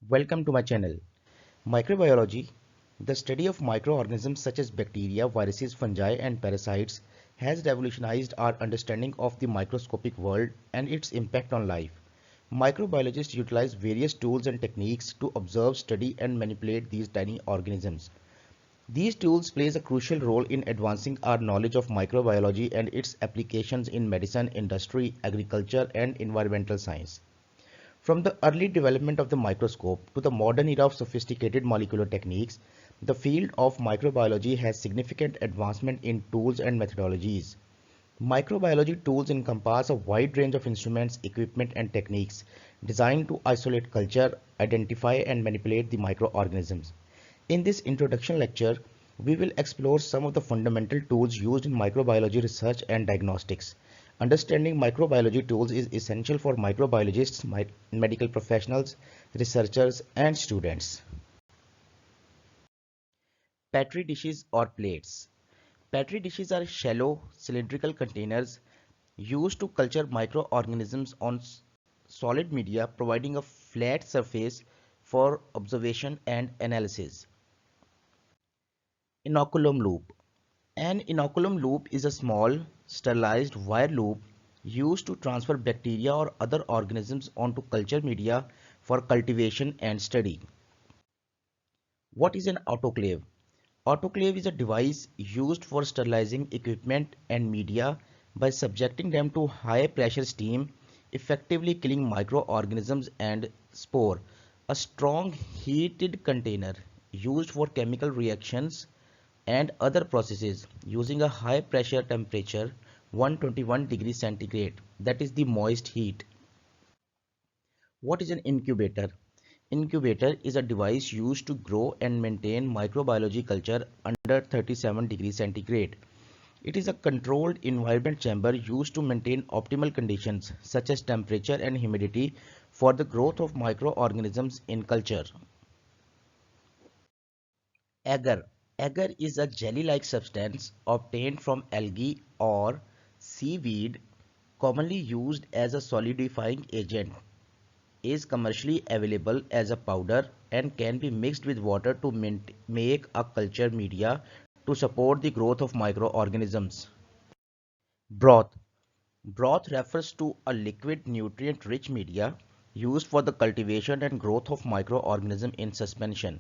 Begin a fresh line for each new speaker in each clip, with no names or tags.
Welcome to my channel. Microbiology, the study of microorganisms such as bacteria, viruses, fungi, and parasites, has revolutionized our understanding of the microscopic world and its impact on life. Microbiologists utilize various tools and techniques to observe, study, and manipulate these tiny organisms. These tools plays a crucial role in advancing our knowledge of microbiology and its applications in medicine, industry, agriculture, and environmental science. From the early development of the microscope to the modern era of sophisticated molecular techniques, the field of microbiology has significant advancement in tools and methodologies. Microbiology tools encompass a wide range of instruments, equipment, and techniques designed to isolate culture, identify, and manipulate the microorganisms. In this introduction lecture, we will explore some of the fundamental tools used in microbiology research and diagnostics. Understanding microbiology tools is essential for microbiologists, medical professionals, researchers, and students. Petri dishes or plates. Petri dishes are shallow, cylindrical containers used to culture microorganisms on solid media, providing a flat surface for observation and analysis. Inoculum loop. An inoculum loop is a small, sterilized wire loop used to transfer bacteria or other organisms onto culture media for cultivation and study. What is an autoclave? Autoclave is a device used for sterilizing equipment and media by subjecting them to high pressure steam, effectively killing microorganisms and spore. A strong heated container used for chemical reactions and other processes using a high pressure temperature 121 degrees centigrade, that is the moist heat. What is an incubator? Incubator is a device used to grow and maintain microbiology culture under 37 degrees centigrade. It is a controlled environment chamber used to maintain optimal conditions such as temperature and humidity for the growth of microorganisms in culture. Agar. Agar is a jelly-like substance obtained from algae or seaweed, commonly used as a solidifying agent, is commercially available as a powder and can be mixed with water to make a culture media to support the growth of microorganisms. Broth. Broth refers to a liquid nutrient-rich media used for the cultivation and growth of microorganisms in suspension.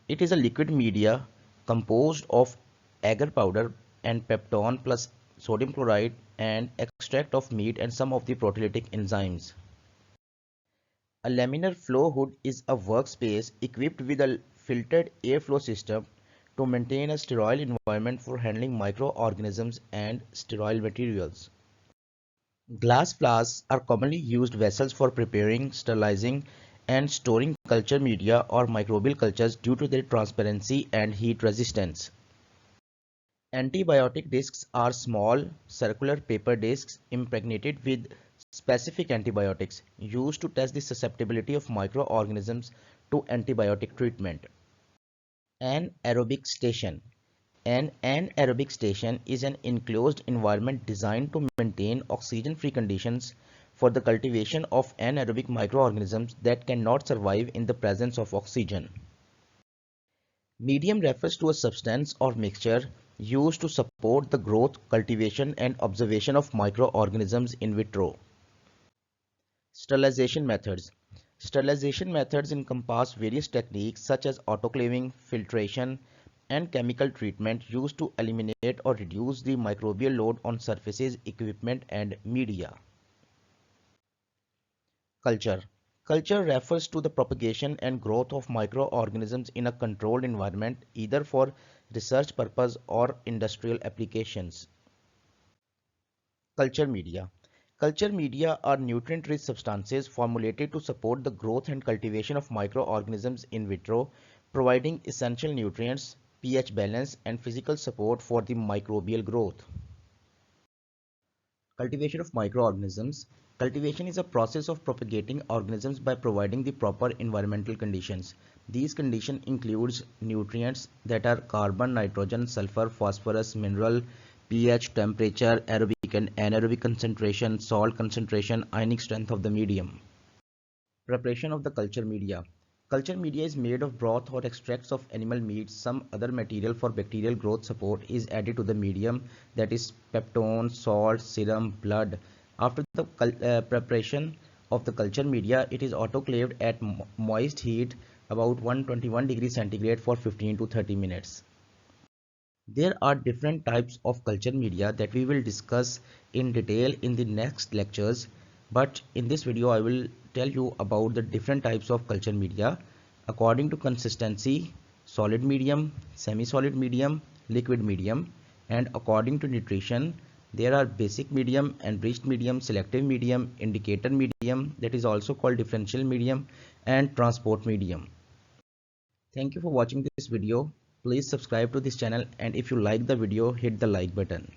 It is a liquid media composed of agar powder and peptone plus sodium chloride and extract of meat and some of the proteolytic enzymes. A laminar flow hood is a workspace equipped with a filtered airflow system to maintain a sterile environment for handling microorganisms and sterile materials. Glass flasks are commonly used vessels for preparing, sterilizing, and storing culture media or microbial cultures due to their transparency and heat resistance. Antibiotic discs are small, circular paper discs impregnated with specific antibiotics used to test the susceptibility of microorganisms to antibiotic treatment. Anaerobic station. An anaerobic station is an enclosed environment designed to maintain oxygen-free conditions for the cultivation of anaerobic microorganisms that cannot survive in the presence of oxygen. Medium refers to a substance or mixture used to support the growth, cultivation, and observation of microorganisms in vitro. Sterilization methods. Sterilization methods encompass various techniques such as autoclaving, filtration, and chemical treatment used to eliminate or reduce the microbial load on surfaces, equipment, and media. Culture. Culture refers to the propagation and growth of microorganisms in a controlled environment, either for research purpose or industrial applications. Culture media. Culture media are nutrient-rich substances formulated to support the growth and cultivation of microorganisms in vitro, providing essential nutrients, pH balance, and physical support for the microbial growth. Cultivation of microorganisms. Cultivation is a process of propagating organisms by providing the proper environmental conditions. These conditions includes nutrients that are carbon, nitrogen, sulfur, phosphorus, mineral, pH, temperature, aerobic and anaerobic concentration, salt concentration, ionic strength of the medium. Preparation of the culture media. Culture media is made of broth or extracts of animal meat. Some other material for bacterial growth support is added to the medium, that is peptone, salt, serum, blood. After the preparation of the culture media, it is autoclaved at moist heat about 121 degrees centigrade for 15 to 30 minutes. There are different types of culture media that we will discuss in detail in the next lectures, but in this video I will tell you about the different types of culture media according to consistency: solid medium, semi-solid medium, liquid medium, and according to nutrition there are basic medium, enriched medium, selective medium, indicator medium, that is also called differential medium, and transport medium. Thank you for watching this video. Please subscribe to this channel, and if you like the video, hit the like button.